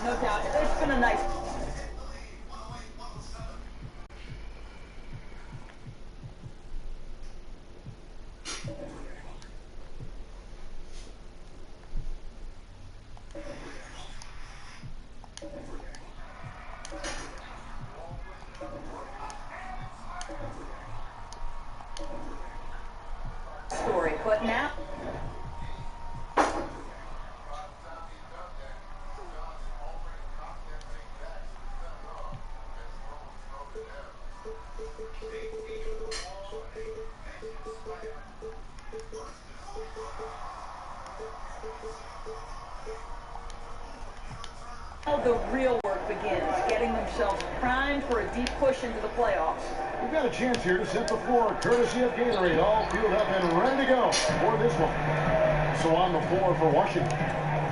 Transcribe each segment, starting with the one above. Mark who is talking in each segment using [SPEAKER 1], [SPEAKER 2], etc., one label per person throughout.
[SPEAKER 1] No doubt. It's been a nice. Story, but now. The real work begins, getting themselves primed for a deep push into the playoffs.
[SPEAKER 2] We've got a chance here to set the floor, courtesy of Gatorade, all fueled up and ready to go for this one. So on the floor for Washington,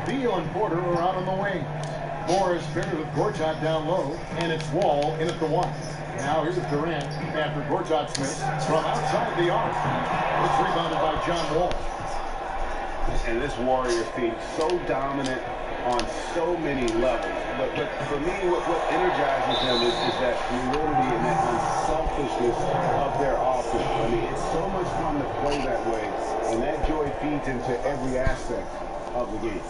[SPEAKER 2] Beal and Porter are out on the wing. Morris paired with Gortat down low, and it's Wall in at the one. Now here's Durant after Gortat Smith from outside the arc. It's rebounded by John Wall.
[SPEAKER 3] And this Warriors team so dominant on so many levels. But for me, what energizes them is that humility and that unselfishness of their offense. I mean, it's so much fun to play that way, and that joy feeds into every aspect of the game.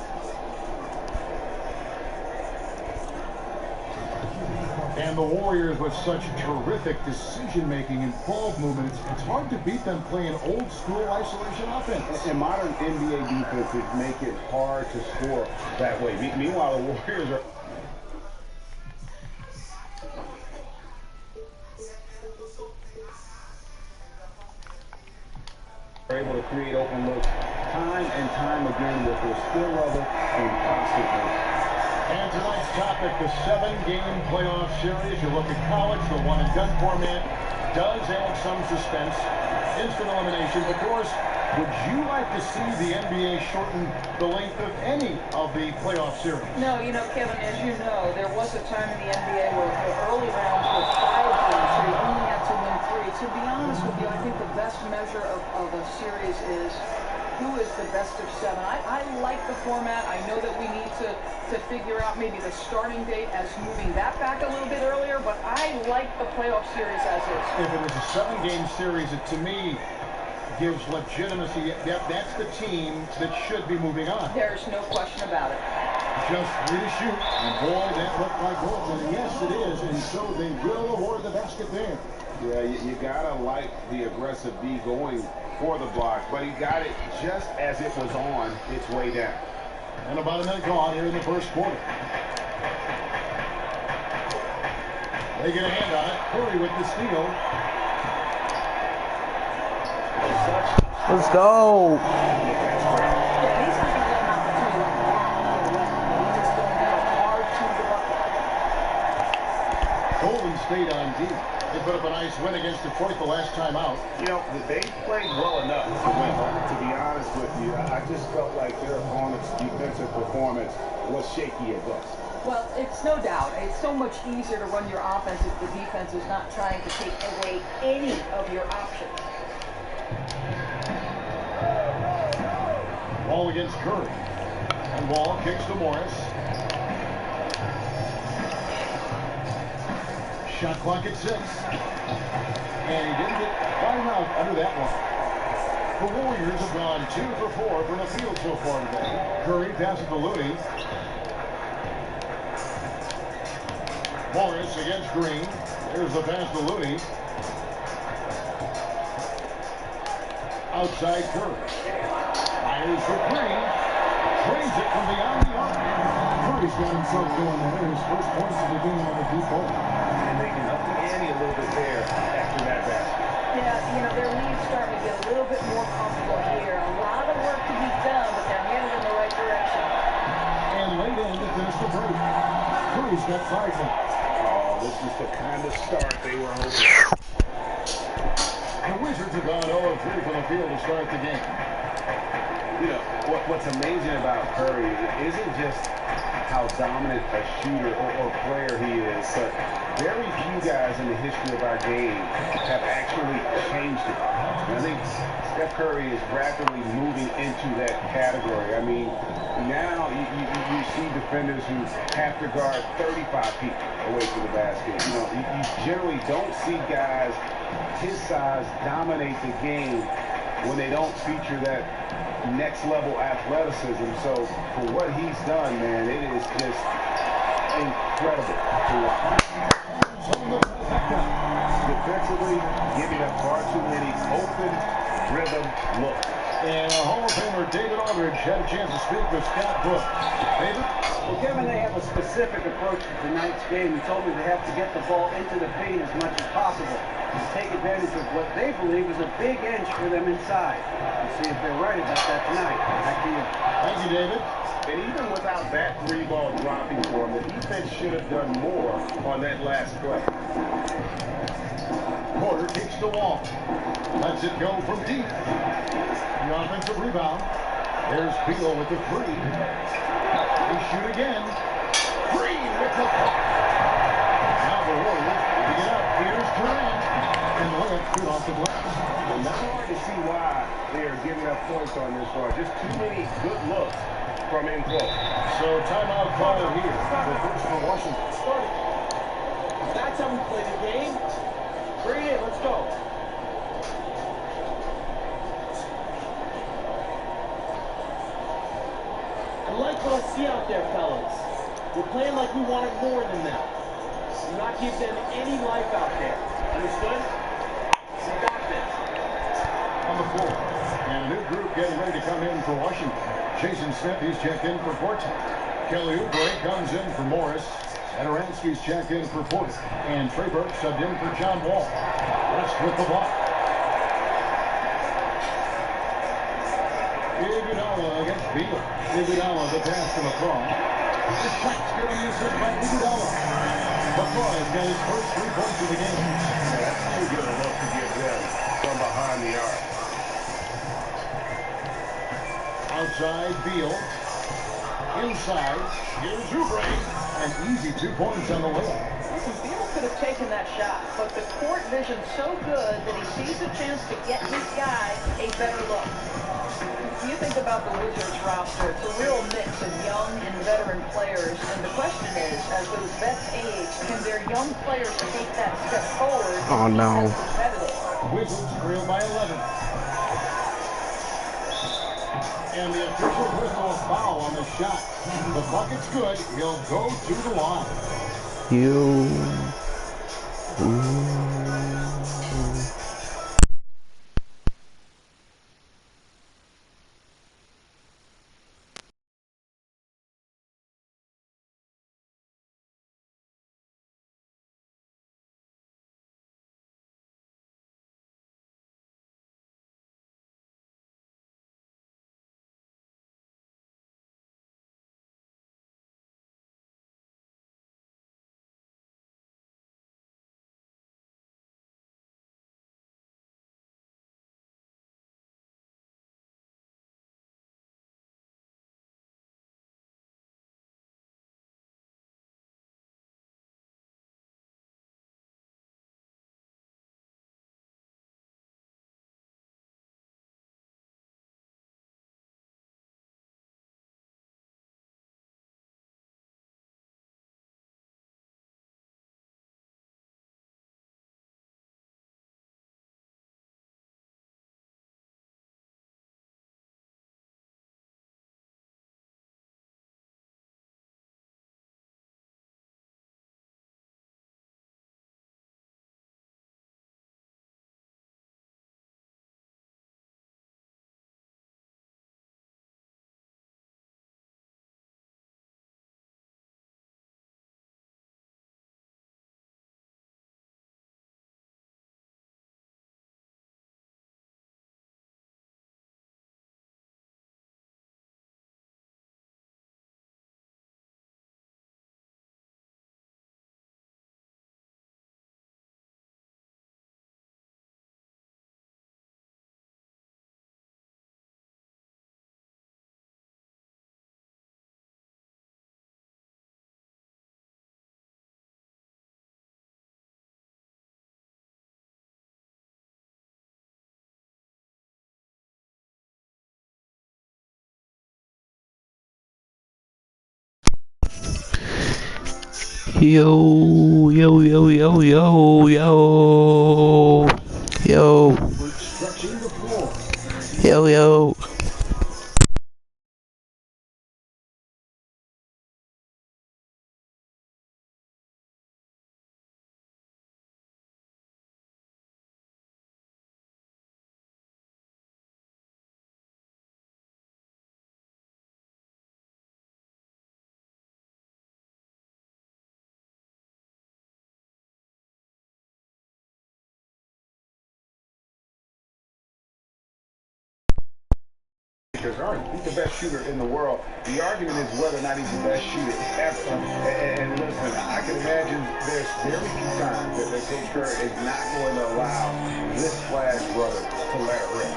[SPEAKER 2] And the Warriors with such terrific decision-making and ball movement, it's hard to beat them playing old-school isolation offense.
[SPEAKER 3] And modern NBA defenses make it hard to score that way. Meanwhile, the Warriors are able to create open looks time and time again with their skill level and constantly.
[SPEAKER 2] And tonight's topic, the 7-game playoff series. You look at college, the one-and-done format does add some suspense. Instant elimination. Of course, would you like to see the NBA shorten the length of any of the playoff series?
[SPEAKER 1] No, you know, Kevin, as you know, there was a time in the NBA where the early rounds were 5 games, so you only had to win 3. To be honest with you, I think the best measure of a series is who is the best of 7. I like the format. I know that we need to figure out maybe the starting date as moving that back a little bit earlier, but I like the playoff series as is.
[SPEAKER 2] If it was a 7-game series, it to me gives legitimacy. That's the team that should be moving on.
[SPEAKER 1] There's no question about it.
[SPEAKER 2] Just 3 to shoot. And boy, that looked like goals. And yes, it is. And so they will award the basket there.
[SPEAKER 3] Yeah, you gotta like the aggressive D going for the block, but he got it just as it was on its way down.
[SPEAKER 2] And about a minute gone here in the first quarter. They get a hand on it. Curry with the steal.
[SPEAKER 4] Let's go.
[SPEAKER 1] Yeah, he's not going to get an opportunity like that. He just don't have a hard to the bucket.
[SPEAKER 2] Golden State on D. They put up a nice win against Detroit the last time out.
[SPEAKER 3] You know, they played well enough to win. To be honest with you, I just felt like their opponent's defensive performance was shaky at best.
[SPEAKER 1] Well, it's no doubt. It's so much easier to run your offense if the defense is not trying to take away any of your options.
[SPEAKER 2] Wall against Curry. And Wall kicks to Morris. Shot clock at 6. And he didn't get quite enough under that one. The Warriors have gone 2 for 4 from the field so far today. Curry passes to Looney. Morris against Green. There's the pass to Looney. Outside Curry. Fires for Green. Drains it from beyond the arc. Curry's got himself going there. His first points of the game on the deep ball.
[SPEAKER 3] And they can up the ante a little bit there after that basket.
[SPEAKER 1] Yeah, you know, their lead's starting to get a little bit more comfortable here. A lot of work to be done, but they're headed in the right direction.
[SPEAKER 2] And late in to finish the break. Curry's got 5 now.
[SPEAKER 3] Oh, this is the kind of start they were hoping.
[SPEAKER 2] The Wizards have gone 0-3 from the field to start the game.
[SPEAKER 3] You know, what's amazing about Curry isn't just how dominant a shooter or player he is, but very few guys in the history of our game have actually changed it. And I think Steph Curry is rapidly moving into that category. I mean, now you see defenders who have to guard 35 feet away from the basket. You know, you generally don't see guys his size dominate the game when they don't feature that next level athleticism. So for what he's done, man, it is just incredible to watch. Defensively, giving up far too many open rhythm looks.
[SPEAKER 2] And Hall of Famer David Aldridge had a chance to speak with Scott Brooks. David?
[SPEAKER 5] Well, given they have a specific approach to tonight's game, he told me they have to get the ball into the paint as much as possible to take advantage of what they believe is a big inch for them inside. We'll see if they're right about that tonight. Back to you.
[SPEAKER 2] Thank you, David.
[SPEAKER 3] And even without that three ball dropping for him, the defense should have done more on that last play.
[SPEAKER 2] Porter kicks the wall. Lets it go from deep. The offensive rebound. There's Beal with the three. They shoot again. Green with the puck. Now the Warriors pick it up. Here's Durant. And the layup good off the glass.
[SPEAKER 3] And not hard to see why they are giving up points on this one. Just too many good looks from in close.
[SPEAKER 2] So timeout call here. The first for Washington.
[SPEAKER 5] That's how we play the game. Bring it in. Let's go.
[SPEAKER 6] I like what I see out there, fellas. We're playing like we wanted more than that. Do not give them any life out there. Understood? We got this.
[SPEAKER 2] On the floor. And a new group getting ready to come in for Washington. Jason Smith, he's checked in for Porter. Kelly Oubre comes in for Morris. Adoransky's checked in for Porter. And Trey Burke subbed in for John Wall. West with the block. Iguodala against Beal. Iguodala the pass to McCraw. The shot's going to be assist by Iguodala. McCraw has got his first 3 points of the game.
[SPEAKER 3] Yeah, that's too good a look to give them from behind the arc.
[SPEAKER 2] Outside Beal. Inside. Here's Oubre. An easy 2 points on the way.
[SPEAKER 1] Listen, Beal could have taken that shot, but the court vision's so good that he sees a chance to get his guy a better look. You think about the Wizards roster, it's a real mix of young and veteran players, and the question is, as those vets age, can their young players take that step forward?
[SPEAKER 4] Oh, no.
[SPEAKER 2] Wizards trail by 11. And the official whistle a foul on the shot. The bucket's good. He'll go to the line.
[SPEAKER 4] You. Yo, yo, yo, yo, yo, yo, yo,
[SPEAKER 2] Stretching the floor.
[SPEAKER 4] yo, yo.
[SPEAKER 3] Because he's the best shooter in the world. The argument is whether or not he's the best shooter ever. And listen, I can imagine there's very few times that Coach Kerr is not going to allow this Flash brother to let it rip.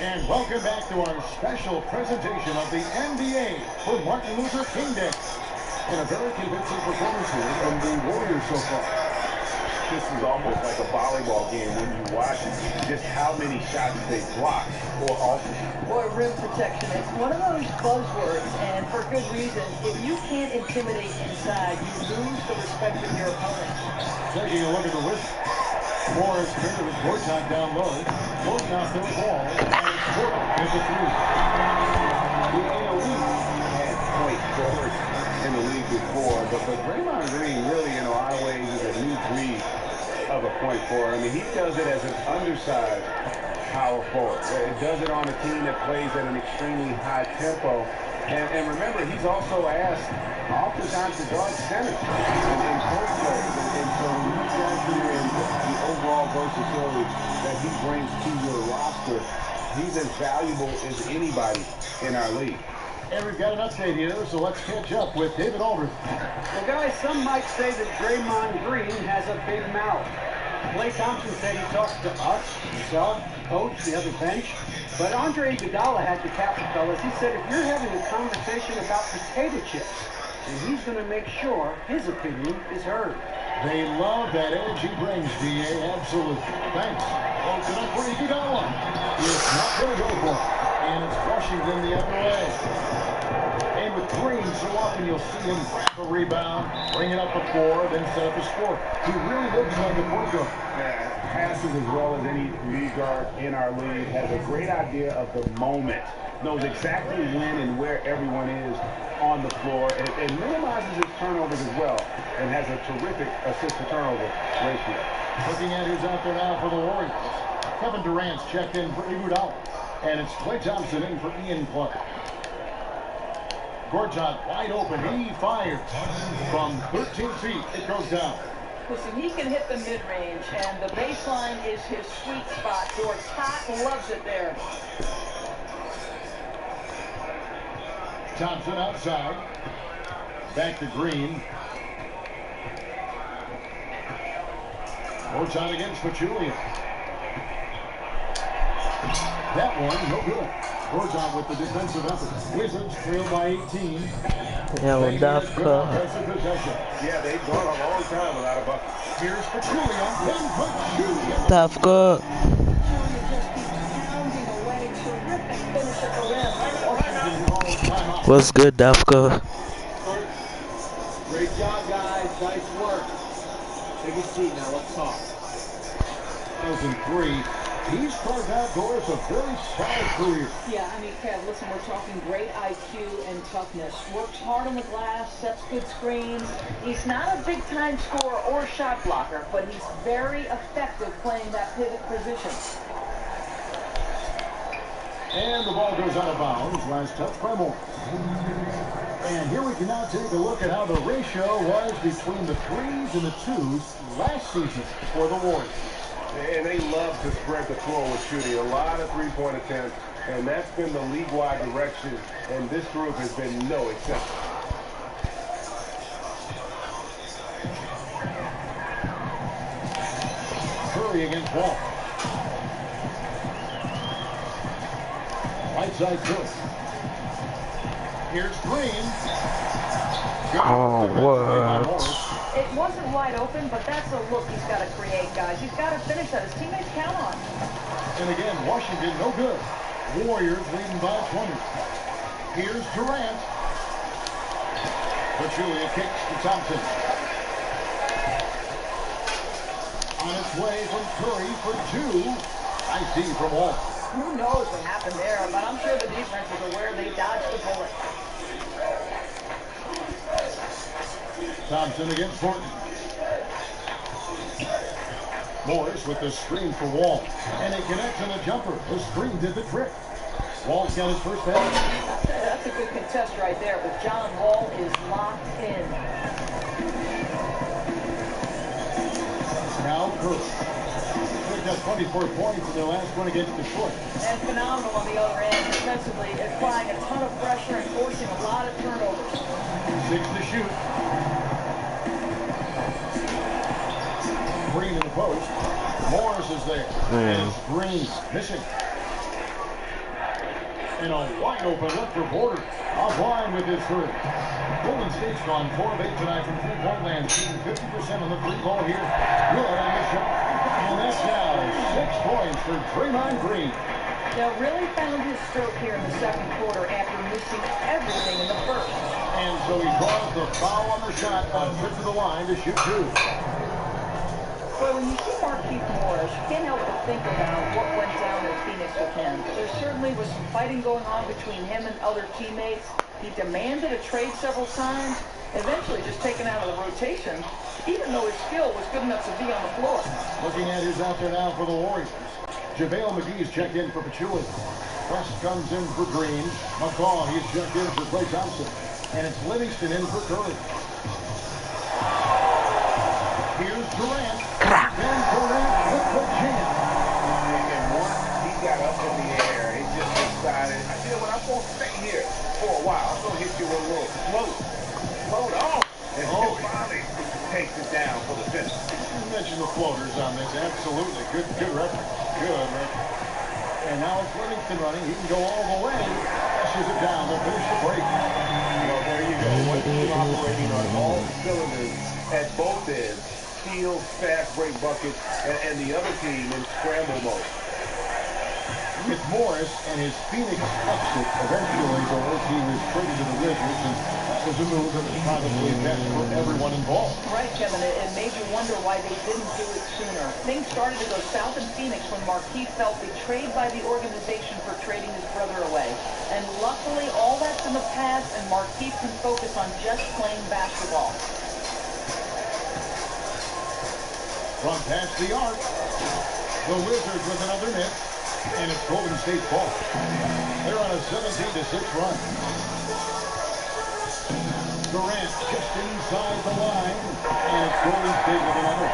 [SPEAKER 2] And welcome back to our special presentation of the NBA for Martin Luther King Day. And a very convincing performance here from the Warriors so far.
[SPEAKER 3] This is almost like a volleyball game when you watch it. Just how many shots they block or also.
[SPEAKER 1] Boy, rim protection. It's one of those buzzwords, and for good reason. If you can't intimidate inside, you lose the respect of your opponent.
[SPEAKER 2] Taking a look at the list. Morris Bender with Gortat down low. Closing out their ball. And Porter gets a three.
[SPEAKER 3] We had point guards in the league before, but Draymond Green really, in a lot of ways, is a new breed of a point forward. I mean, he does it as an undersized power forward. It does it on a team that plays at an extremely high tempo. And remember, he's also asked oftentimes to guard center in post plays. And so when you factor in the overall versatility that he brings to your roster, he's as valuable as anybody in our league.
[SPEAKER 2] And we've got an update here, so let's catch up with David Aldridge.
[SPEAKER 5] Well, guys, some might say that Draymond Green has a big mouth. Klay Thompson said he talks to us, himself, coach, the other bench. But Andre Iguodala had the cap it, fellas. He said if you're having a conversation about potato chips, then he's going to make sure his opinion is heard.
[SPEAKER 2] They love that edge he brings, D.A. Absolutely. Thanks. Open up for Iguodala. It's not going to go for it. And it's Washington the other way. And with Green, so often you'll see him grab a rebound, bring it up the floor, then set up a score. He really looks like a point guard.
[SPEAKER 3] Passes as well as any lead guard in our league, has a great idea of the moment, knows exactly when and where everyone is on the floor, and minimizes his turnovers as well, and has a terrific assist-to-turnover ratio.
[SPEAKER 2] Looking at who's out there now for the Warriors. Kevin Durant's checked in for Iguodala. And it's Klay Thompson in for Ian Clark. Gortat wide open. He fires from 13 feet. It goes down.
[SPEAKER 1] Listen, he can hit the mid-range, and the baseline is his sweet spot. Gortat loves it there.
[SPEAKER 2] Thompson outside. Back to Green. Gortat against Pachulia. That one, no good. Gortat with the defensive effort. Wizards trail by 18.
[SPEAKER 4] Yo, Dafka.
[SPEAKER 3] Yeah, they've gone a long time without a bucket.
[SPEAKER 2] Here's Pachulia. Then Pachulia.
[SPEAKER 4] Dafka. What's good, Dafka?
[SPEAKER 6] Great job, guys. Nice work. Take a seat now. Let's talk.
[SPEAKER 2] 2003. He's carved outdoors a very solid career.
[SPEAKER 1] Yeah, I mean, Kev, listen, we're talking great IQ and toughness. Works hard on the glass, sets good screens. He's not a big-time scorer or shot blocker, but he's very effective playing that pivot position.
[SPEAKER 2] And the ball goes out of bounds. Last touch by Moore. And here we can now take a look at how the ratio was between the threes and the twos last season for the Warriors.
[SPEAKER 3] And they love to spread the floor with shooting. A lot of three-point attempts, and that's been the league-wide direction, and this group has been no exception.
[SPEAKER 2] Curry against Wall. Right side Curry. Here's Green.
[SPEAKER 4] Oh, what?
[SPEAKER 1] It wasn't wide open, but that's a look he's got to create, guys. He's got to finish that. His teammates count on him.
[SPEAKER 2] And again, Washington no good. Warriors leading by 20. Here's Durant. Pachulia kicks to Thompson. On its way from Curry for two. Nice D from Wall.
[SPEAKER 1] Who knows what happened there, but I'm sure the defense is aware they dodged the bullet.
[SPEAKER 2] Thompson against Horton. Morris with the screen for Wall. And it connects on a jumper. The screen did the trick. Wall's got his first pass.
[SPEAKER 1] That's a good contest right there, but John Wall is locked in.
[SPEAKER 2] Now Curry. Picked up 24 points in their last one against Detroit.
[SPEAKER 1] And phenomenal on the other end, defensively, applying a ton of pressure and forcing a lot of turnovers.
[SPEAKER 2] 6 to shoot. Green in the post. Morris is there. And Green missing. And a wide open look for Porter. Offline with his third. Golden State's gone 4 of 8 tonight from three-point land, shooting 50% on the free ball here. Good on this shot. And that's now 6 points for Draymond Green.
[SPEAKER 1] Now really found his stroke here in the second quarter after missing everything in the first.
[SPEAKER 2] And so he draws the foul on the shot, a trip to the line to shoot two.
[SPEAKER 1] Well, when you see Markieff Morris, you can't help but think about what went down in Phoenix with him. There certainly was some fighting going on between him and other teammates. He demanded a trade several times, eventually just taken out of the rotation, even though his skill was good enough to be on the floor.
[SPEAKER 2] Looking at who's out there now for the Warriors. JaVale McGee's checked in for Pachulia. West comes in for Green. McCaw, he's checked in for Klay Thompson. And it's Livingston in for Curry. Here's Durant. Then Durant with the jam.
[SPEAKER 3] And once he got up in the air, he just decided, you know what, I'm going to stay here for a while. I'm going to hit you with a little float on. And finally takes it down for the finish.
[SPEAKER 2] You mentioned the floaters on this. Absolutely. Good reference. Good reference. And now it's Livingston running. He can go all the way. Pushes it down to finish the break.
[SPEAKER 3] Well, there you go. One team operating on all cylinders at both ends. Steals, fast break buckets, and the other team in scramble mode.
[SPEAKER 2] With Morris and his Phoenix exit, eventually he was traded to the Wizards, and that was a move that was probably best for everyone involved.
[SPEAKER 1] Right, Kevin. It made you wonder why they didn't do it sooner. Things started to go south in Phoenix when Markieff felt betrayed by the organization for trading his brother away. And luckily, all that's in the past, and Markieff can focus on just playing basketball.
[SPEAKER 2] From past the arc, the Wizards with another miss, and it's Golden State ball. They're on a 17-6 run. Durant just inside the line, and it's Golden State with another.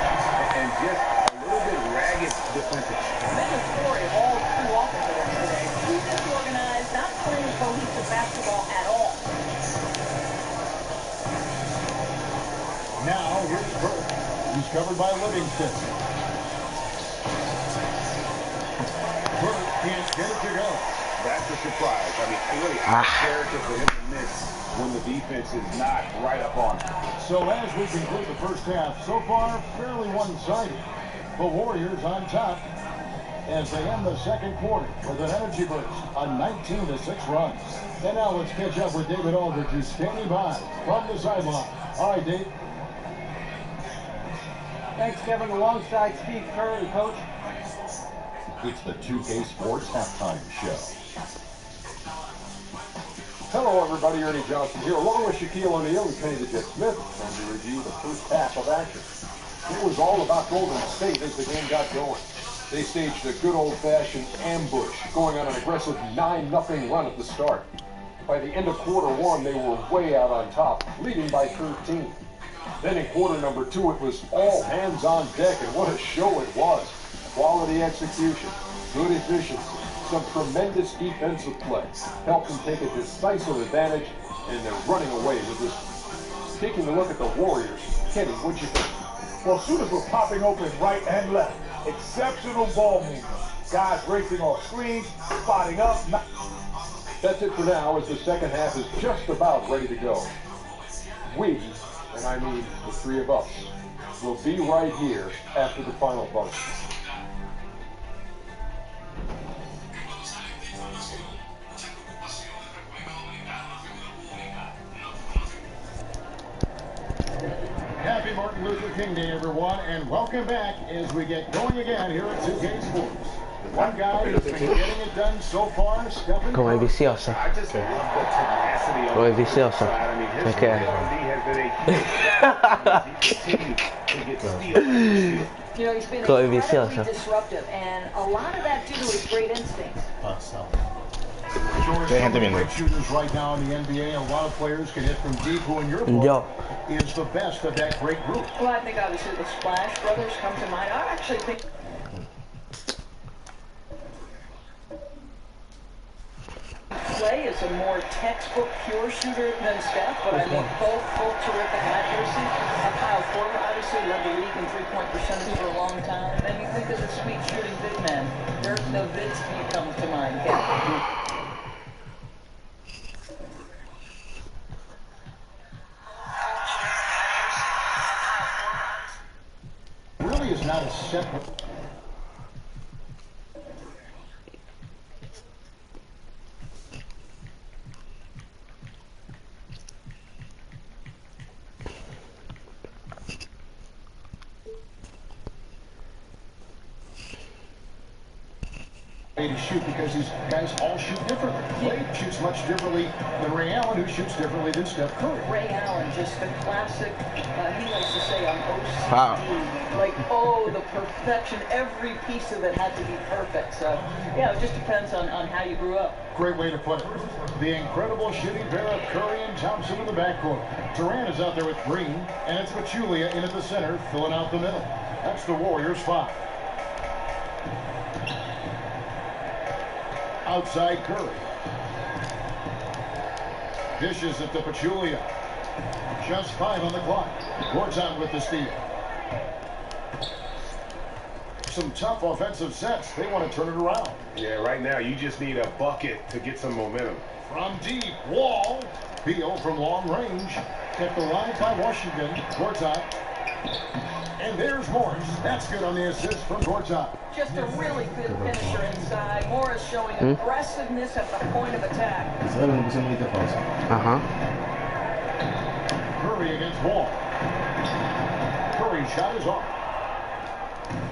[SPEAKER 3] And just a little bit ragged defensive.
[SPEAKER 1] Been a story all too often for them today. Too disorganized, not playing cohesive basketball at all.
[SPEAKER 2] Now here's Burke. He's covered by Livingston. Burke can't get it to go.
[SPEAKER 3] That's a surprise. I mean, really out of character for him to miss when the defense is not right up on him.
[SPEAKER 2] So as we conclude the first half, so far fairly one-sided. The Warriors on top as they end the second quarter with an energy burst, a 19-6 run. And now let's catch up with David Aldridge, who's standing by from the sideline. All right, Dave.
[SPEAKER 5] Thanks, Kevin. Alongside Steve Kerr, the coach.
[SPEAKER 7] It's the 2K Sports Halftime Show.
[SPEAKER 8] Hello, everybody. Ernie Johnson here, along with Shaquille O'Neal and Kenny the Jet Smith, and to review the first half of action. It was all about Golden State as the game got going. They staged a good old-fashioned ambush, going on an aggressive 9-0 run at the start. By the end of quarter one, they were way out on top, leading by 13. Then in quarter number two, it was all hands on deck, and what a show it was. Quality execution, good efficiency, some tremendous defensive play helped them take a decisive advantage, and they're running away with this. Taking a look at the Warriors, Kenny, what'd you think?
[SPEAKER 9] Well, shooters were popping open right and left. Exceptional ball movement. Guys racing off screens, spotting up.
[SPEAKER 8] That's it for now, as the second half is just about ready to go. We, and I mean the three of us, will be right here after the final buzzer.
[SPEAKER 2] Martin Luther King Day, everyone, and welcome back as we get going again here at 2K Sports. One guy who's been getting it done so far, Stephen
[SPEAKER 4] Come è
[SPEAKER 2] Curry.
[SPEAKER 4] viciosa.
[SPEAKER 3] I just love the tenacity
[SPEAKER 4] Come è
[SPEAKER 3] on the
[SPEAKER 4] viciosa.
[SPEAKER 3] side. I mean, his
[SPEAKER 4] Okay.
[SPEAKER 3] R&D has been a huge he continues to get steals.
[SPEAKER 1] You know, he's been
[SPEAKER 4] Come è
[SPEAKER 1] incredibly
[SPEAKER 4] viciosa.
[SPEAKER 1] disruptive, and a lot of that due to his great instincts.
[SPEAKER 2] George, some of the great shooters right now in the NBA, a lot of players can hit from deep, who in your book
[SPEAKER 4] Yo.
[SPEAKER 2] is the best of that great group.
[SPEAKER 1] Well, I think obviously the Splash Brothers come to mind. I actually think Clay is a more textbook pure shooter than Steph, but I mean both terrific accuracy. Kyle Korver obviously led the league in three-point percentage for a long time. And then you think of the sweet shooting big man. Dirk Nowitzki comes to mind.
[SPEAKER 2] Really is not a separate. To shoot because these guys all shoot differently. Clay shoots much differently than Ray Allen, who shoots differently than Steph Curry.
[SPEAKER 1] Ray Allen, just the classic, he likes to say I'm OCD.
[SPEAKER 4] Wow.
[SPEAKER 1] Like, oh, the perfection, every piece of it had to be perfect. So, yeah, it just depends on how you grew up.
[SPEAKER 2] Great way to put it. The incredible shooting pair of Curry and Thompson in the backcourt. Durant is out there with Green, and it's Pachulia in at the center, filling out the middle. That's the Warriors' 5. Outside Curry. Dishes it to Pachulia. Just 5 on the clock. Gortat with the steal. Some tough offensive sets. They want to turn it around.
[SPEAKER 3] Yeah, right now you just need a bucket to get some momentum.
[SPEAKER 2] From deep, Wall. Beal from long range. Kept alive by Washington. Gortat. And there's Morris. That's good on the assist from Gortat.
[SPEAKER 1] Just a really good finisher inside. Morris showing aggressiveness at the point of attack.
[SPEAKER 4] Uh-huh.
[SPEAKER 2] Curry against Wall. Curry's shot is off.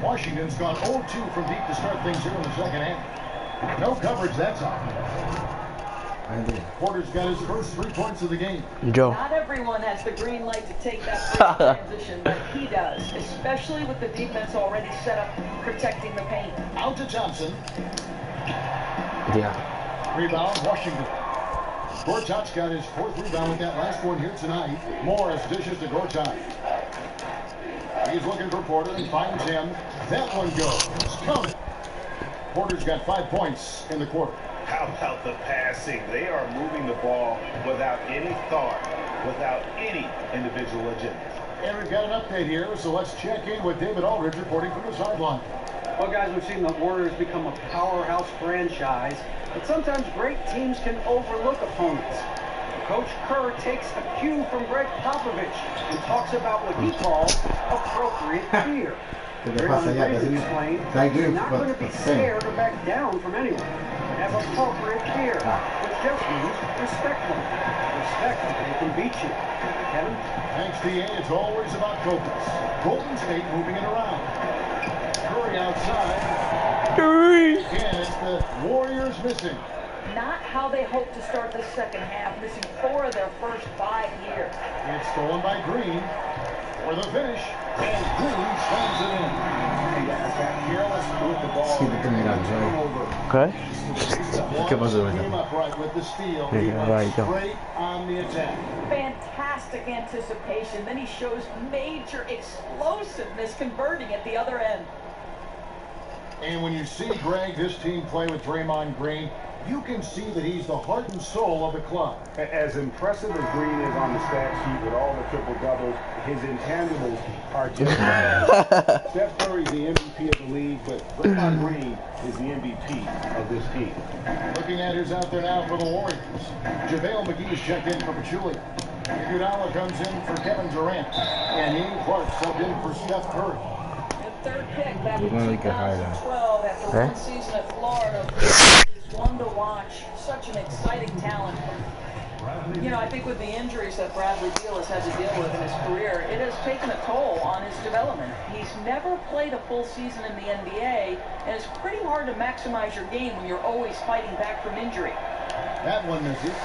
[SPEAKER 2] Washington's gone 0-2 from deep to start things here in the second half. No coverage that time. Porter's got his first 3 points of the game.
[SPEAKER 4] Joe.
[SPEAKER 1] Not everyone has the green light to take that first transition, but he does, especially with the defense already set up protecting the paint.
[SPEAKER 2] Out to Thompson.
[SPEAKER 4] Yeah.
[SPEAKER 2] Rebound, Washington. Gortat's got his 4th rebound with that last one here tonight. Morris dishes to Gortat. He's looking for Porter and finds him. That one goes. It's coming. Porter's got 5 points in the quarter.
[SPEAKER 3] How about the passing? They are moving the ball without any thought, without any individual agenda.
[SPEAKER 2] And we've got an update here, so let's check in with David Aldridge reporting from the sideline.
[SPEAKER 5] Well, guys, we've seen the Warriors become a powerhouse franchise, but sometimes great teams can overlook opponents. Coach Kerr takes a cue from Greg Popovich and talks about what he calls appropriate fear. Draymond Green explained he's not going to be scared or back down from anyone. Have appropriate fear, which just means respectful. Respect that they can beat you. Kevin?
[SPEAKER 2] Thanks, D.A. It's always about focus. Golden State moving it around. Curry outside. Again, it's the Warriors missing.
[SPEAKER 1] Not how they hope to start the second half, missing 4 of their first 5 here.
[SPEAKER 2] It's stolen by Green for the finish, and Green slams it in.
[SPEAKER 3] Hey guys, got careless with the ball.
[SPEAKER 4] Okay.
[SPEAKER 2] ¿Qué pasó? Came up right with the steal. He went straight on the attack.
[SPEAKER 1] Fantastic anticipation. Then he shows major explosiveness converting at the other end.
[SPEAKER 2] And when you see Greg, this team play with Draymond Green, you can see that he's the heart and soul of the club.
[SPEAKER 3] As impressive as Green is on the stat sheet with all the triple-doubles, his intangibles are just Steph Curry's the MVP of the league, but Draymond Green is the MVP of this team.
[SPEAKER 2] Looking at who's out there now for the Warriors. JaVale McGee's checked in for Pachulia. Iguodala comes in for Kevin Durant. And Ian Clark subbed in for Steph Curry.
[SPEAKER 1] The 3rd pick back in 2012 after one season at Florida. One to watch. Such an exciting talent. You know, I think with the injuries that Bradley Beal has had to deal with in his career, it has taken a toll on his development. He's never played a full season in the NBA, and it's pretty hard to maximize your game when you're always fighting back from injury.
[SPEAKER 2] That one misses.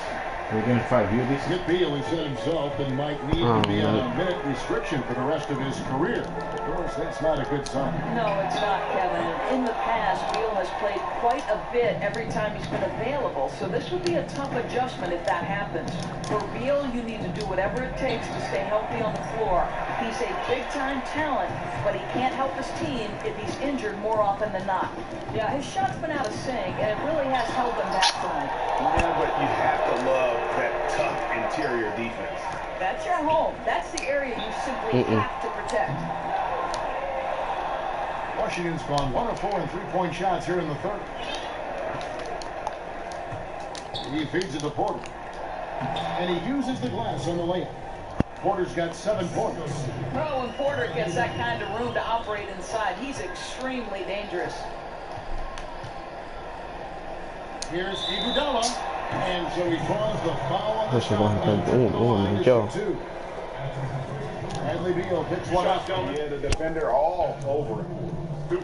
[SPEAKER 4] We're going to try to view this.
[SPEAKER 2] Skip Beal, he said himself, that he might need to be on a minute restriction for the rest of his career. Of course, that's not a good sign.
[SPEAKER 1] No, it's not, Kevin. In the past, Beal has played quite a bit every time he's been available, so this would be a tough adjustment if that happens. For Beal, you need to do whatever it takes to stay healthy on the floor. He's a big-time talent, but he can't help his team if he's injured more often than not. Yeah, his shot's been out of sync, and it really has held him back tonight.
[SPEAKER 3] Yeah, but you have to love that tough interior defense.
[SPEAKER 1] That's your home. That's the area you simply have to protect.
[SPEAKER 2] Washington's gone 1 of 4 in three-point shots here in the third. He feeds it to Porter. And he uses the glass on the layup. Porter's got 7 points.
[SPEAKER 1] Well, when Porter gets that kind of room to operate inside, he's extremely dangerous.
[SPEAKER 2] Here's Iguodala. And so he draws the foul on the
[SPEAKER 4] That's
[SPEAKER 2] shot. Bradley Beal picks one up.
[SPEAKER 3] Yeah, the defender all over it.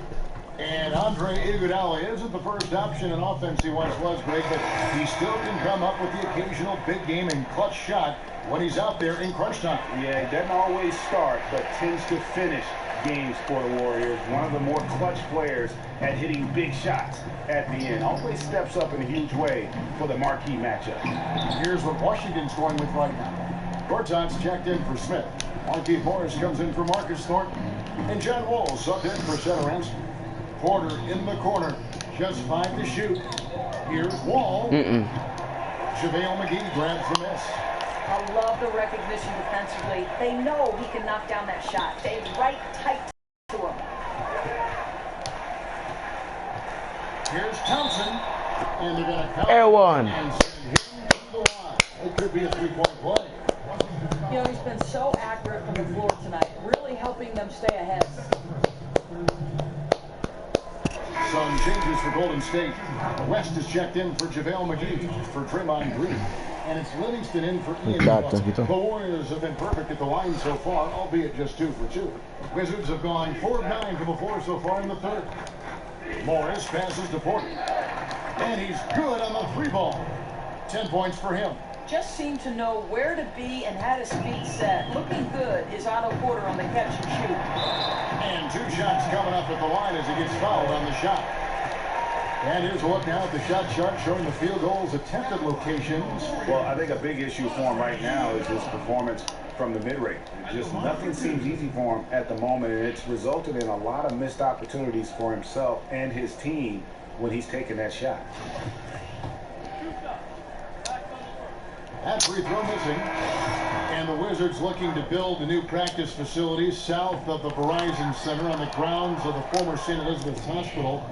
[SPEAKER 2] And Andre Iguodala isn't the first option in offense he once was, Greg, but he still can come up with the occasional big game and clutch shot when he's out there in crunch time.
[SPEAKER 3] Yeah, he doesn't always start, but tends to finish games for the Warriors. One of the more clutch players at hitting big shots at the end. Always steps up in a huge way for the marquee matchup.
[SPEAKER 2] Here's what Washington's going with right now. Gortat's checked in for Smith. Markieff Morris comes in for Marcus Thornton. And John Wall subbed in for Satoransky. Porter in the corner. Just 5 to shoot. Here's Wall. JaVale McGee grabs the miss.
[SPEAKER 1] I love the recognition defensively. They know he can knock down that shot. Stay right tight to him.
[SPEAKER 2] Here's Thompson. And they're going to count.
[SPEAKER 4] Air one.
[SPEAKER 2] And send him to the line. It could be a three-point play.
[SPEAKER 1] You know, he's been so accurate from the floor tonight, really helping them stay ahead.
[SPEAKER 2] Some changes for Golden State. West is checked in for JaVale McGee, for Draymond Green. And it's Livingston in for Ian Butler. The Warriors have been perfect at the line so far, albeit just 2 for 2. Wizards have gone 4 of 9 from the floor so far in the third. Morris passes to Porter. And he's good on the 3 ball. 10 points for him.
[SPEAKER 1] Just seemed to know where to be and had his feet set. Looking good is Otto Porter on the catch and shoot.
[SPEAKER 2] And 2 shots coming up at the line as he gets fouled on the shot. And here's a look now at the shot chart showing the field goals attempted locations.
[SPEAKER 3] Well, I think a big issue for him right now is his performance from the mid-range. Just nothing seems easy for him at the moment, and it's resulted in a lot of missed opportunities for himself and his team when he's taking that shot.
[SPEAKER 2] That free throw missing. And the Wizards looking to build a new practice facility south of the Verizon Center on the grounds of the former St. Elizabeth's Hospital.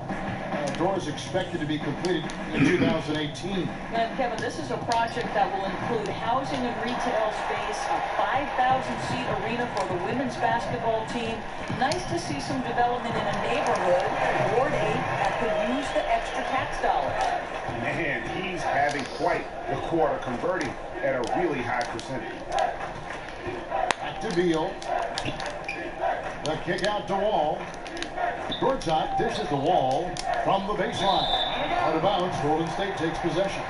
[SPEAKER 2] Doors expected to be completed in 2018.
[SPEAKER 1] And Kevin, this is a project that will include housing and retail space, a 5,000-seat arena for the women's basketball team. Nice to see some development in a neighborhood, Ward 8, that could use the extra tax dollars.
[SPEAKER 3] Man, he's having quite the quarter, converting at a really high percentage.
[SPEAKER 2] Back to Beal. The kick out to Wall. Gortat dishes the Wall from the baseline. Out of bounds, Golden State takes possession.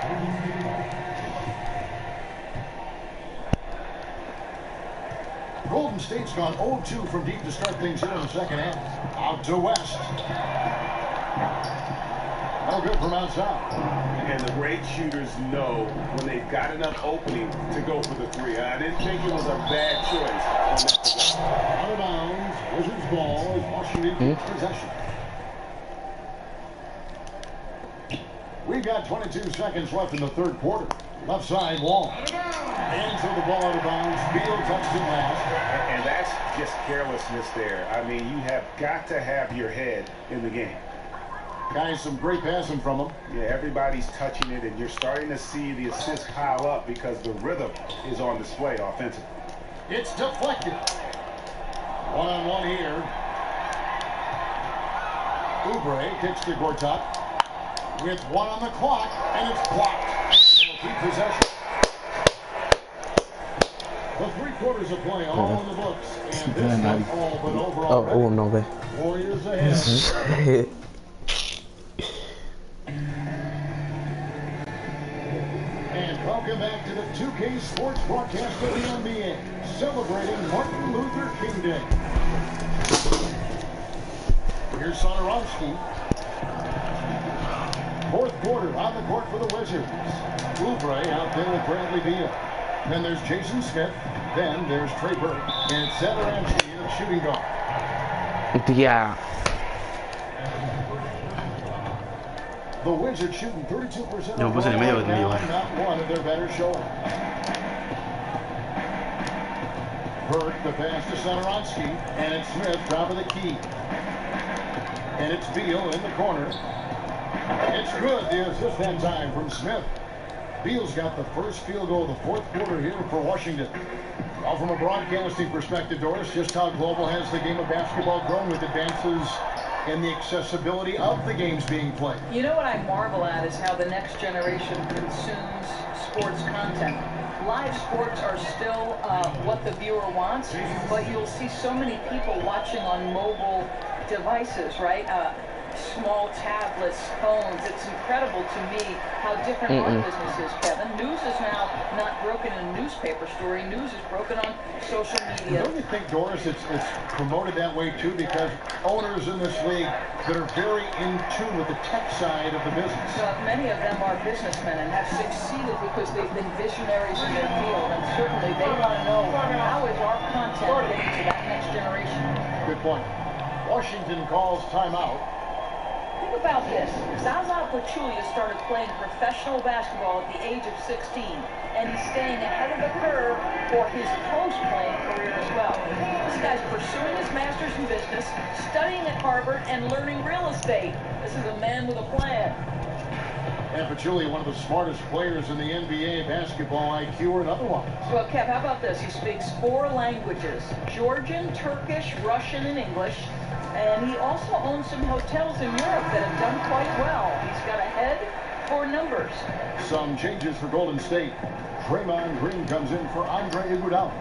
[SPEAKER 2] Golden State's gone 0-2 from deep to start things here in the second half. Out to West. No good from outside.
[SPEAKER 3] And the great shooters know when they've got enough opening to go for the 3. I didn't think it was a bad choice on that possession.
[SPEAKER 2] Out of bounds, Wizards ball as Washington takes possession. We've got 22 seconds left in the third quarter. Left side, Wall. And so the ball out of bounds. Beal touched it last.
[SPEAKER 3] And that's just carelessness there. I mean, you have got to have your head in the game.
[SPEAKER 2] Guys, some great passing from him.
[SPEAKER 3] Yeah, everybody's touching it, and you're starting to see the assists pile up because the rhythm is on display offensively.
[SPEAKER 2] It's deflected. One-on-one here. Oubre kicks to Gortat with 1 on the clock, and it's blocked. Keep possession. quarters of play, all in the books. And this one all but over
[SPEAKER 4] Oh,
[SPEAKER 2] already.
[SPEAKER 4] no way.
[SPEAKER 2] Warriors ahead. And welcome back to the 2K Sports broadcast of the NBA, celebrating Martin Luther King Day. Here's Sonorowski. Fourth quarter on the court for the Wizards. Oubre out there with Bradley Beal. Then there's Jason Smith. Then there's Trey Burke. And Satoransky in the shooting guard.
[SPEAKER 4] Yeah.
[SPEAKER 2] The Wizards shooting 32%
[SPEAKER 10] Yo, puse en el medio del medio.
[SPEAKER 2] not one of their better showing. Burke, the pass to Satoransky. And it's Smith, top of the key. And it's Beal in the corner. It's good. The assist that time from Smith. Beal's got the first field goal of the fourth quarter here for Washington. Well, from a broadcasting perspective, Doris, just how global has the game of basketball grown with advances in the accessibility of the games being played?
[SPEAKER 1] You know what I marvel at is how the next generation consumes sports content. Live sports are still what the viewer wants, but you'll see so many people watching on mobile devices, right? Small tablets, phones. It's incredible to me how different our business is, Kevin. News is now not broken in a newspaper story. News is broken on social media.
[SPEAKER 2] Don't you think, Doris, it's promoted that way too, because owners in this league that are very in tune with the tech side of the business?
[SPEAKER 1] Many of them are businessmen and have succeeded because they've been visionaries in their field, and certainly they want to know how is our content getting to that next generation.
[SPEAKER 2] Good point. Washington calls timeout.
[SPEAKER 1] Think about this. Zaza Pachulia started playing professional basketball at the age of 16, and he's staying ahead of the curve for his post-playing career as well. This guy's pursuing his master's in business, studying at Harvard, and learning real estate. This is a man with a plan.
[SPEAKER 2] And Pachulia, one of the smartest players in the NBA, basketball IQ or otherwise.
[SPEAKER 1] Well, Kev, how about this? He speaks 4 languages: Georgian, Turkish, Russian, and English. And he also owns some hotels in Europe that have done quite well. He's got a head for numbers.
[SPEAKER 2] Some changes for Golden State. Draymond Green comes in for Andre Iguodala.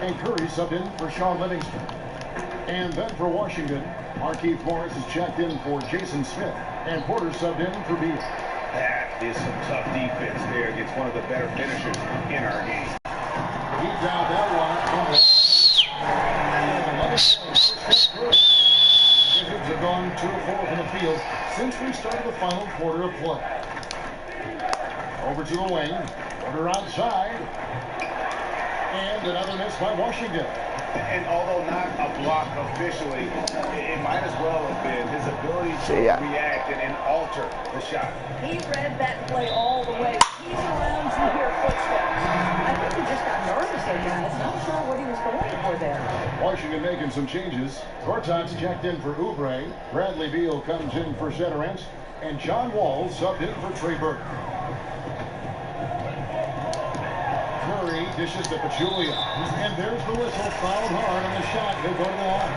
[SPEAKER 2] And Curry subbed in for Sean Livingston. And then for Washington, Markieff Morris is checked in for Jason Smith. And Porter subbed in for Beal.
[SPEAKER 3] That is some tough defense there against one of the better finishers in our game.
[SPEAKER 2] He down that one. Wizards have gone 2 of 4 from the field since we started the final quarter of play. Over to the wing. Porter outside. And another miss by Washington.
[SPEAKER 3] And although not a block officially, it might as well have been his ability to react and alter the shot.
[SPEAKER 1] He read that play all the way. He's around, you hear footsteps. I think he just got nervous there, guys. Not sure what he was going for there.
[SPEAKER 2] Washington making some changes. Gortat's checked in for Oubre. Bradley Beal comes in for Satoransky. And John Wall subbed in for Trey Burke. Curry dishes to Pachulia. And there's the whistle. Fouled hard on the shot. He'll go to the line.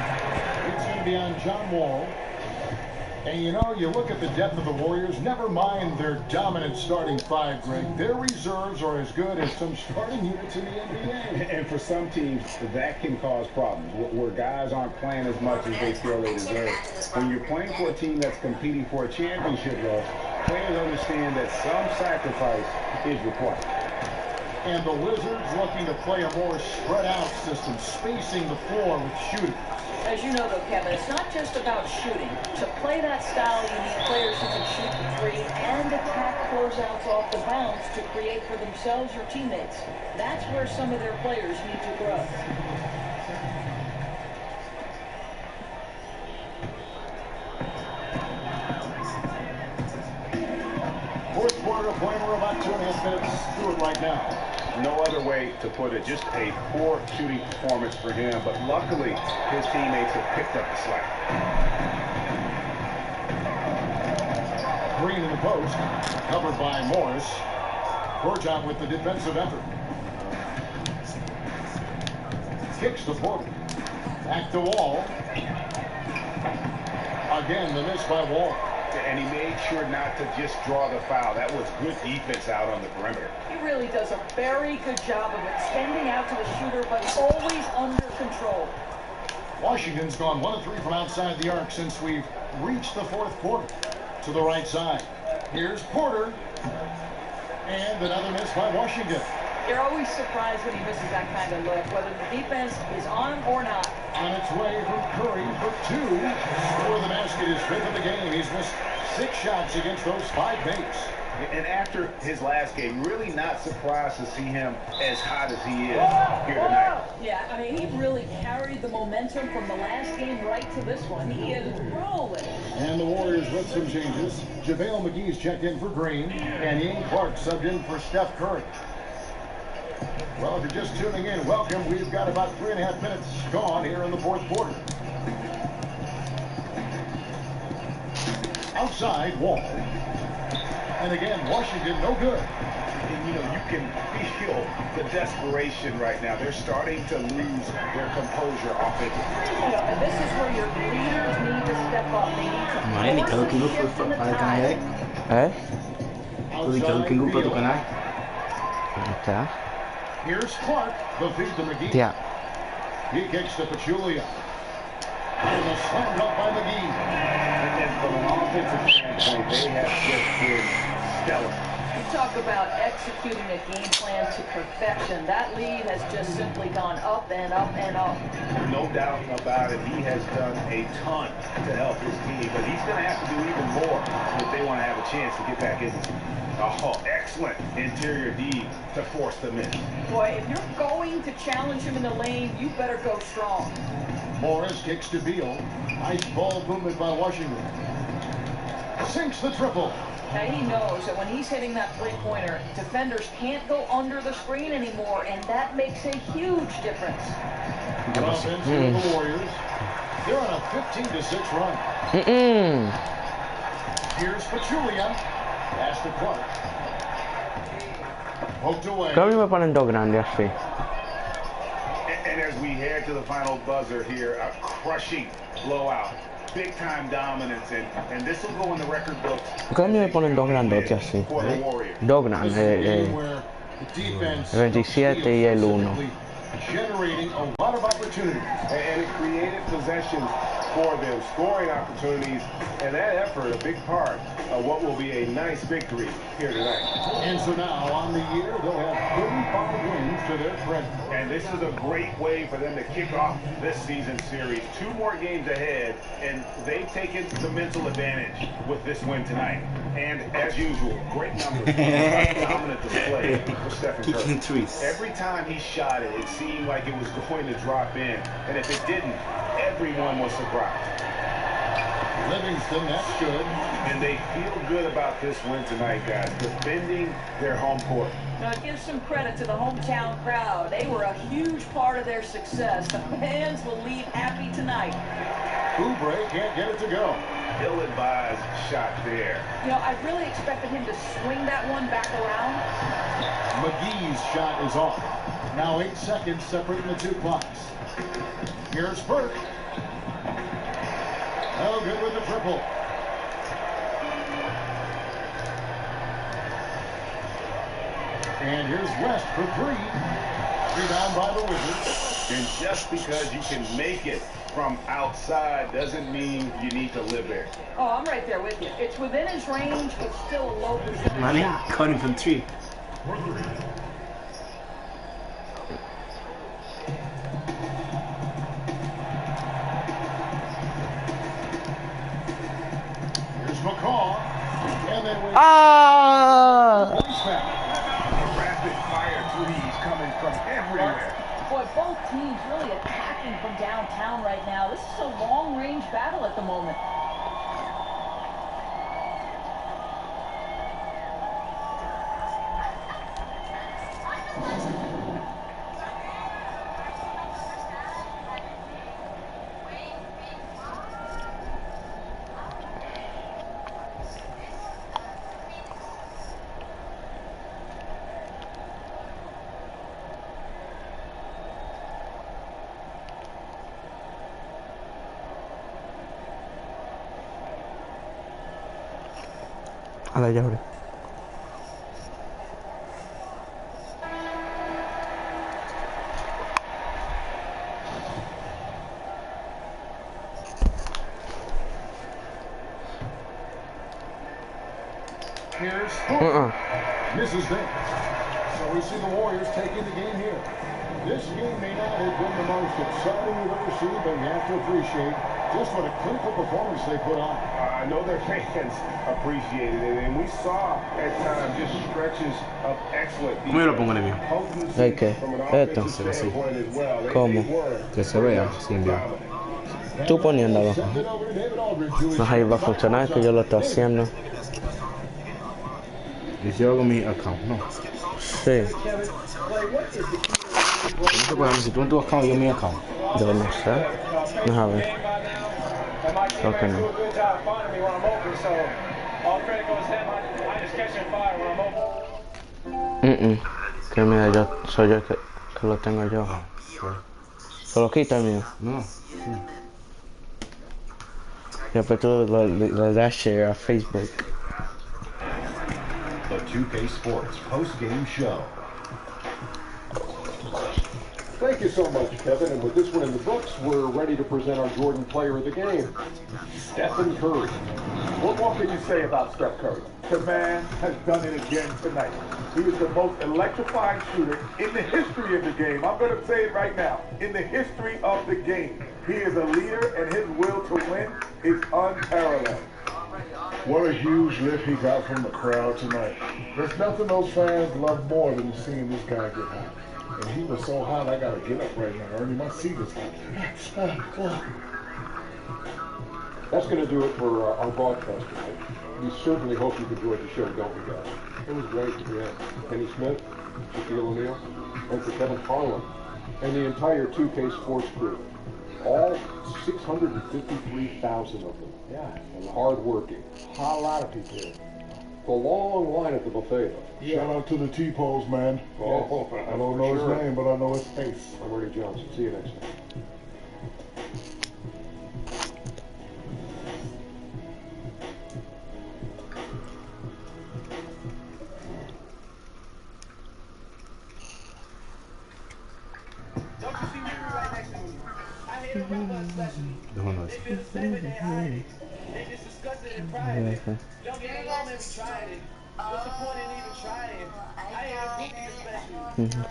[SPEAKER 2] It's going to be on John Wall. And you know, you look at the depth of the Warriors, never mind their dominant starting 5, Greg. Their reserves are as good as some starting units in the NBA.
[SPEAKER 3] And for some teams, that can cause problems, where guys aren't playing as much as they feel they deserve. When you're playing for a team that's competing for a championship, though, players understand that some sacrifice is required.
[SPEAKER 2] And the Wizards looking to play a more spread-out system, spacing the floor with shooting.
[SPEAKER 1] As you know, though, Kevin, it's not just about shooting. To play that style, you need players who can shoot the 3 and attack closeouts off the bounce to create for themselves or teammates. That's where some of their players need to grow.
[SPEAKER 2] Fourth quarter of play, we're about 2.5 minutes through it right now.
[SPEAKER 3] No other way to put it. Just a poor shooting performance for him. But luckily, his teammates have picked up the slack.
[SPEAKER 2] Green in the post. Covered by Morris. Gortat with the defensive effort. Kicks to Porter. Back to Wall. Again, the miss by Wall.
[SPEAKER 3] and he made sure not to just draw the foul. That was good defense out on the perimeter.
[SPEAKER 1] He really does a very good job of extending out to the shooter, but always under control.
[SPEAKER 2] Washington's gone 1 of 3 from outside the arc since we've reached the fourth quarter. To the right side. Here's Porter. And another miss by Washington.
[SPEAKER 1] You're always surprised when he misses that kind of look, whether the defense is on or not.
[SPEAKER 2] On its way from Curry for 2. For the basket, his 5th of the game. He's missed 6 shots against those 5 makes.
[SPEAKER 3] And after his last game, really not surprised to see him as hot as he is here tonight.
[SPEAKER 1] Yeah, I mean, he really carried the momentum from the last game right to this one. He is rolling.
[SPEAKER 2] And the Warriors with some changes. JaVale McGee's checked in for Green, and Ian Clark subbed in for Steph Curry. Well, if you're just tuning in, welcome. We've got about 3.5 minutes gone here in the fourth quarter. Outside, Wall. And again, Washington, no good.
[SPEAKER 3] And, you know, you can feel the desperation right now. They're starting to lose their composure offensively.
[SPEAKER 1] And this is where your leaders need to step up. They need
[SPEAKER 4] Main
[SPEAKER 1] to
[SPEAKER 4] kalau tunggu
[SPEAKER 1] force a shift in the
[SPEAKER 4] pada kanal
[SPEAKER 1] tide.
[SPEAKER 4] Kalau tunggu pada kanal. Kita.
[SPEAKER 2] Here's Clark, the feed to McGee.
[SPEAKER 4] Tiap.
[SPEAKER 2] He kicks to Pachulia. And a slam up by McGee.
[SPEAKER 3] And from an offensive standpoint, they have just been stellar.
[SPEAKER 1] You talk about executing a game plan to perfection. That lead has just simply gone up and up and up.
[SPEAKER 3] No doubt about it. He has done a ton to help his team, but he's going to have to do even more if they want to have a chance to get back in this. Oh, excellent interior D to force them in.
[SPEAKER 1] Boy, if you're going to challenge him in the lane, you better go strong.
[SPEAKER 2] Morris kicks to Beal. Nice ball movement by Washington. Sinks the triple.
[SPEAKER 1] Now he knows that when he's hitting that three-pointer, defenders can't go under the screen anymore, and that makes a huge difference.
[SPEAKER 2] Offense for the Warriors. They're on a 15-6 run. Here's Pachulia. Pass to Clark. Poked away.
[SPEAKER 4] Kami me ponen dos grandes así.
[SPEAKER 3] And as we head to the final buzzer here, a crushing blowout. Big-time dominance, and this will go in the record books.
[SPEAKER 4] Kami me ponen dos grandotes así.
[SPEAKER 3] For the Warriors.
[SPEAKER 4] Dos grandes. 27 y el 1.
[SPEAKER 2] Generating a lot of opportunities.
[SPEAKER 3] And it created possessions for them, scoring opportunities, and that effort, a big part of what will be a nice victory here tonight.
[SPEAKER 2] And so now, on the year, they'll have 35 wins to their credit.
[SPEAKER 3] And this is a great way for them to kick off this season series. 2 more games ahead, and they've taken the mental advantage with this win tonight. And as usual, great numbers, dominant display for Stephen Curry. Every time he shot it, it seemed like it was going to drop in. And if it didn't, everyone was surprised.
[SPEAKER 2] Livingston, that's good.
[SPEAKER 3] And they feel good about this win tonight, guys, defending their home court.
[SPEAKER 1] Now, give some credit to the hometown crowd. They were a huge part of their success. The fans will leave happy tonight.
[SPEAKER 2] Oubre can't get it to go.
[SPEAKER 3] Ill-advised shot there.
[SPEAKER 1] You know, I really expected him to swing that one back around.
[SPEAKER 2] McGee's shot is off. Now 8 seconds separating the 2 clocks. Here's Burke. Oh, good with the triple. And here's West for 3. Rebound by the Wizards.
[SPEAKER 3] And just because you can make it from outside doesn't mean you need to live there.
[SPEAKER 1] Oh, I'm right there with you. It's within his range, but still a low percentage.
[SPEAKER 4] Man, caught him from 3.
[SPEAKER 2] Here's McCaw. And then with
[SPEAKER 3] Rapid fire threes coming from everywhere.
[SPEAKER 1] Boy, both teams really attacking from downtown right now. This is a long-range battle at the moment.
[SPEAKER 4] A la llave.
[SPEAKER 2] Here's Mrs. Banks. So we see the Warriors taking the game here. This game may not have been the most exciting you've ever seen, but you have to appreciate just what a clinical performance they put on.
[SPEAKER 3] I know their fans appreciated it, and we saw at times just stretches of excellent
[SPEAKER 10] ¿Cómo yo lo pongo en el mío?
[SPEAKER 3] potency
[SPEAKER 4] ¿qué?
[SPEAKER 3] from an
[SPEAKER 4] Esto.
[SPEAKER 3] offensive standpoint as well.
[SPEAKER 4] ¿Cómo?
[SPEAKER 10] Que se vea, sin enviar.
[SPEAKER 4] Tú poniéndolo.
[SPEAKER 2] Send it over to David Aldridge, who is
[SPEAKER 4] No ahí va a funcionar, que yo lo estoy haciendo.
[SPEAKER 10] Y si yo hago mi account, no.
[SPEAKER 4] Sí.
[SPEAKER 10] No se puede, si tú en tu account, yo mi account.
[SPEAKER 4] Yo no sé. Déjame ver. Creo que no. Que mira, soy yo que lo tengo yo. ¿Solo quita el mío?
[SPEAKER 10] No.
[SPEAKER 4] Y después tú le das share a Facebook.
[SPEAKER 7] The 2K Sports post-game show.
[SPEAKER 8] Thank you so much, Kevin. And with this one in the books, we're ready to present our Jordan Player of the Game, Stephen Curry.
[SPEAKER 9] What more can you say about Steph Curry? The man has done it again tonight. He is the most electrifying shooter in the history of the game. I'm going to say it right now. In the history of the game. He is a leader, and his will to win is unparalleled.
[SPEAKER 2] What a huge lift he got from the crowd tonight. There's nothing those fans love more than seeing this guy get hot. And he was so hot, I gotta get up right now, Ernie. My seat is hot.
[SPEAKER 8] That's going to do it for our broadcast tonight. We certainly hope you've enjoyed the show, don't we, guys? It was great. Yeah. Penny Smith, Shaquille O'Neal, and for Kevin Harlan, and the entire 2K Sports crew. All 653,000 of them.
[SPEAKER 9] Yeah.
[SPEAKER 8] And hard-working.
[SPEAKER 9] A lot of people here.
[SPEAKER 8] The long line at the buffet, though.
[SPEAKER 2] Shout out to the T-Pose, man.
[SPEAKER 8] Oh,
[SPEAKER 2] I don't know his name, but I know his face.
[SPEAKER 8] I'm Ernie Johnson. See you next time.
[SPEAKER 10] Déjame ver.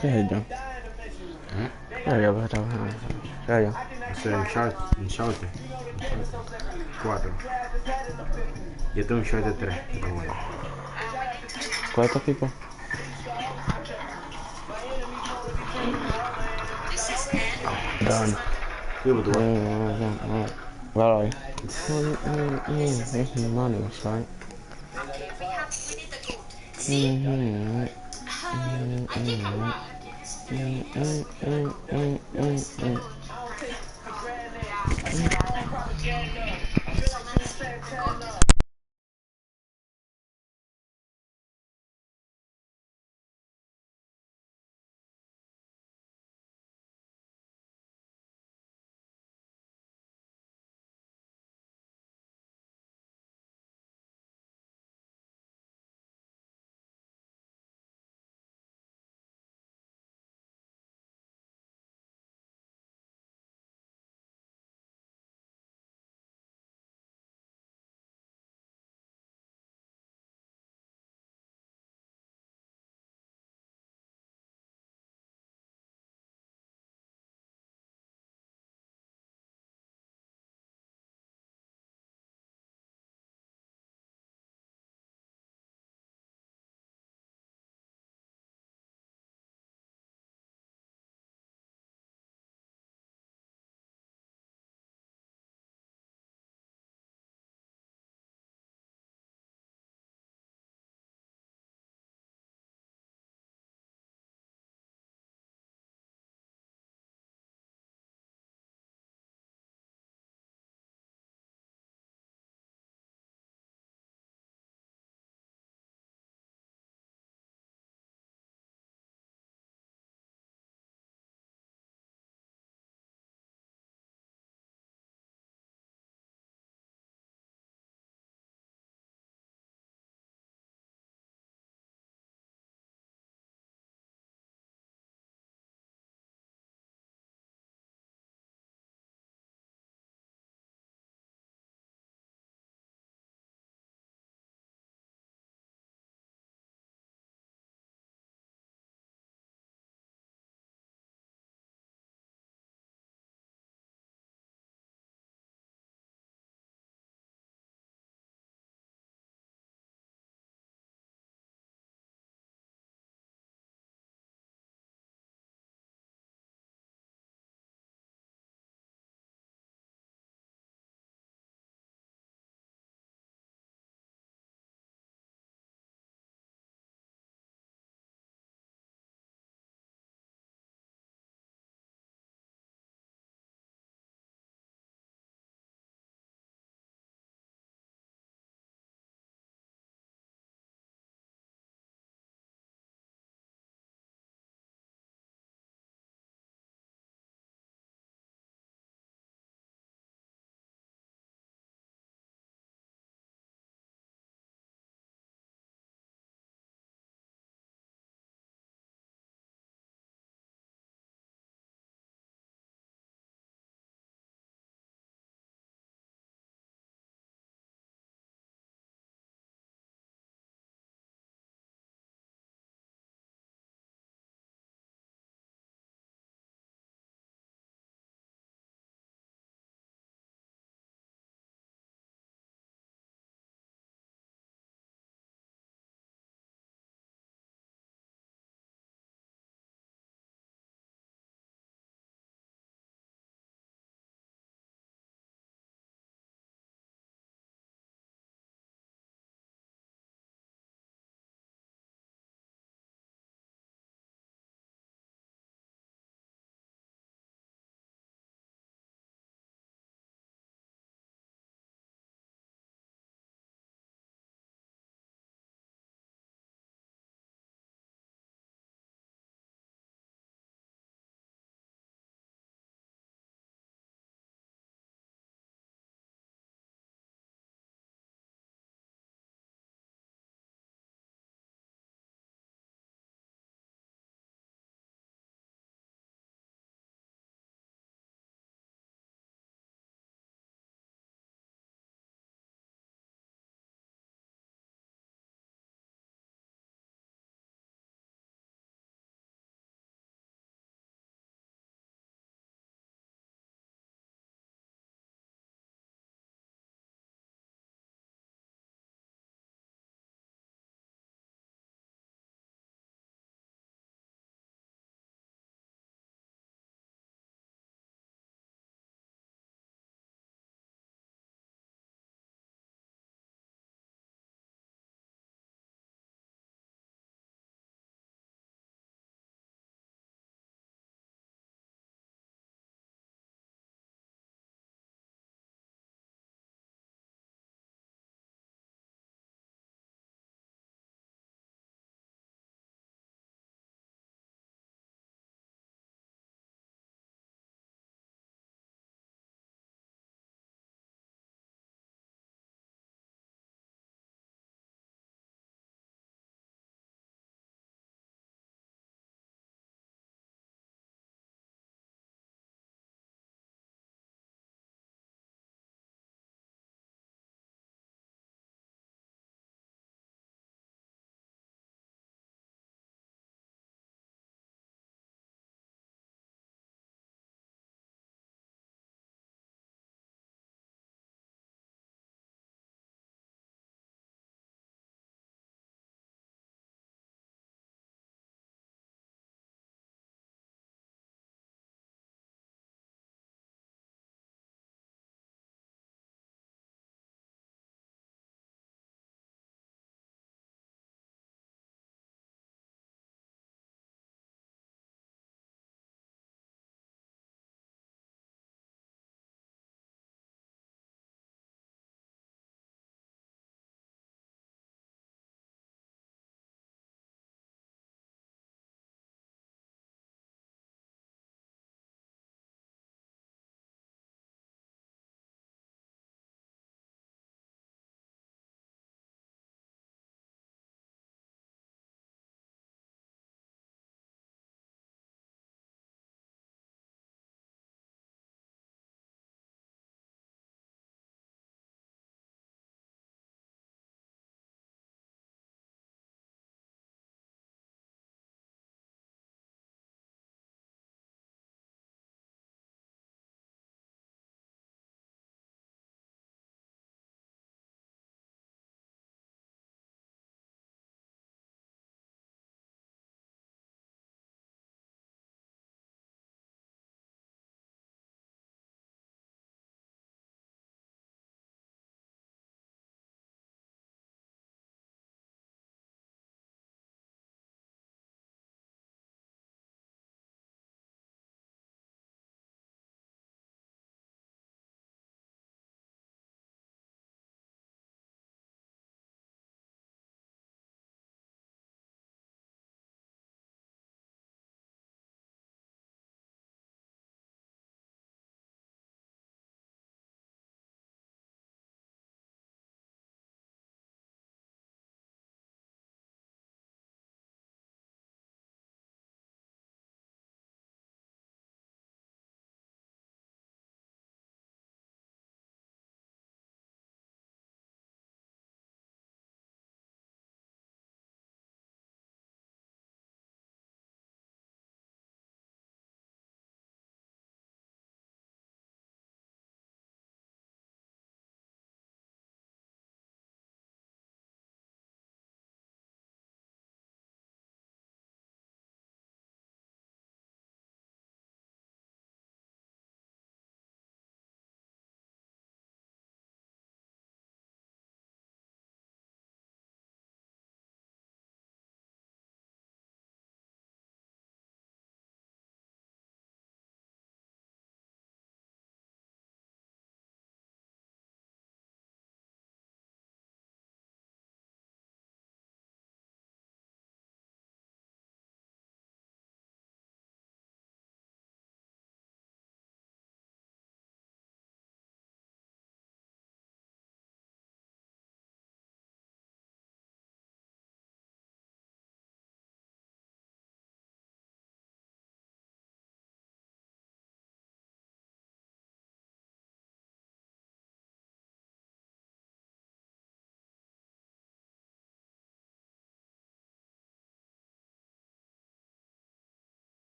[SPEAKER 4] ¿Qué es ello? Ya,
[SPEAKER 10] Ese es un short. 4. Yo tengo un short de 3. Pero bueno.
[SPEAKER 4] ¿Cuántos tipos? Done.
[SPEAKER 10] Sí, pero tú vas.
[SPEAKER 4] Right. It's money, right?